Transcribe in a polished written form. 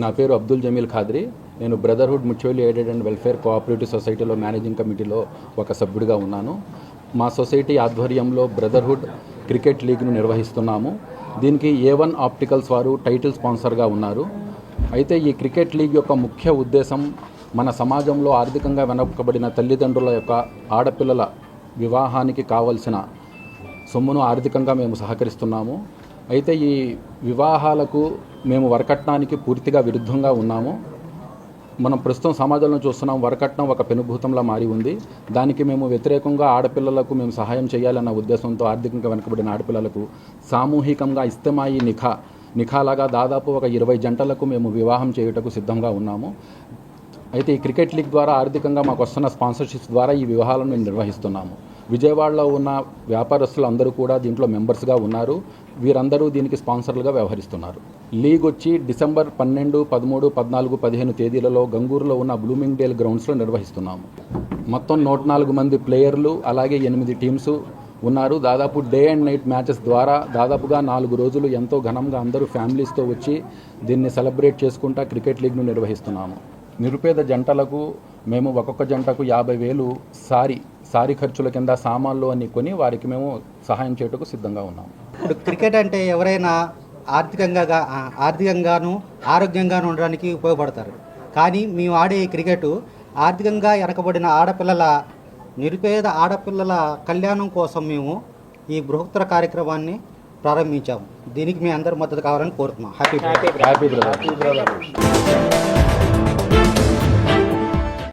నా పేరు అబ్దుల్ జమీల్ ఖాద్రి. నేను brotherhood mutually aided and welfare cooperative సొసైటీలో మేనేజింగ్ కమిటీలో ఒక సభ్యుడిగా ఉన్నాను. మా సొసైటీ ఆధ్వర్యంలో బ్రదర్హుడ్ క్రికెట్ లీగ్ను నిర్వహిస్తున్నాము. దీనికి A1 ఆప్టికల్స్ వారు టైటిల్ స్పాన్సర్గా ఉన్నారు. అయితే ఈ క్రికెట్ లీగ్ యొక్క ముఖ్య ఉద్దేశం మన సమాజంలో ఆర్థికంగా వెనకబడిన తల్లిదండ్రుల యొక్క ఆడపిల్లల వివాహానికి కావలసిన సొమ్మును ఆర్థికంగా మేము సహకరిస్తున్నాము. అయితే ఈ వివాహాలకు మేము వరకట్నానికి పూర్తిగా విరుద్ధంగా ఉన్నాము. మనం ప్రస్తుతం సమాజంలో చూస్తున్నాం, వరకట్నం ఒక పెనుభూతంలా మారి ఉంది. దానికి మేము వ్యతిరేకంగా ఆడపిల్లలకు మేము సహాయం చేయాలన్న ఉద్దేశంతో ఆర్థికంగా వెనకబడిన ఆడపిల్లలకు సామూహికంగా ఇస్తమాయి నిఖాలాగా దాదాపు ఒక 20 జంటలకు మేము వివాహం చేయుటకు సిద్ధంగా ఉన్నాము. అయితే ఈ క్రికెట్ లీగ్ ద్వారా ఆర్థికంగా మాకు వస్తున్న స్పాన్సర్షిప్స్ ద్వారా ఈ వివాహాలను మేము నిర్వహిస్తున్నాము. విజయవాడలో ఉన్న వ్యాపారస్తులు అందరూ కూడా దీంట్లో మెంబర్స్గా ఉన్నారు. వీరందరూ దీనికి స్పాన్సర్లుగా వ్యవహరిస్తున్నారు. లీగ్ వచ్చి డిసెంబర్ 12, 13, 14, 15 తేదీలలో గంగూరులో ఉన్న బ్లూమింగ్ డేల్ గ్రౌండ్స్లో నిర్వహిస్తున్నాము. మొత్తం 104 మంది ప్లేయర్లు అలాగే 8 టీమ్స్ ఉన్నారు. దాదాపు డే అండ్ నైట్ మ్యాచెస్ ద్వారా దాదాపుగా 4 రోజులు ఎంతో ఘనంగా అందరూ ఫ్యామిలీస్తో వచ్చి దీన్ని సెలబ్రేట్ చేసుకుంటా క్రికెట్ లీగ్ను నిర్వహిస్తున్నాము. నిరుపేద జంటలకు మేము ఒక్కొక్క జంటకు 50,000 సారీ ఖర్చుల కింద సామాన్లు అన్ని కొని వారికి మేము సహాయం చేయటకు సిద్ధంగా ఉన్నాము. ఇప్పుడు క్రికెట్ అంటే ఎవరైనా ఆర్థికంగాను ఆరోగ్యంగాను ఉండడానికి ఉపయోగపడతారు. కానీ మేము ఆడే క్రికెట్ ఆర్థికంగా వెనకబడిన నిరుపేద ఆడపిల్లల కళ్యాణం కోసం మేము ఈ బృహత్తర కార్యక్రమాన్ని ప్రారంభించాము. దీనికి మీ అందరి మద్దతు కావాలని కోరుతున్నాం. Happy brother.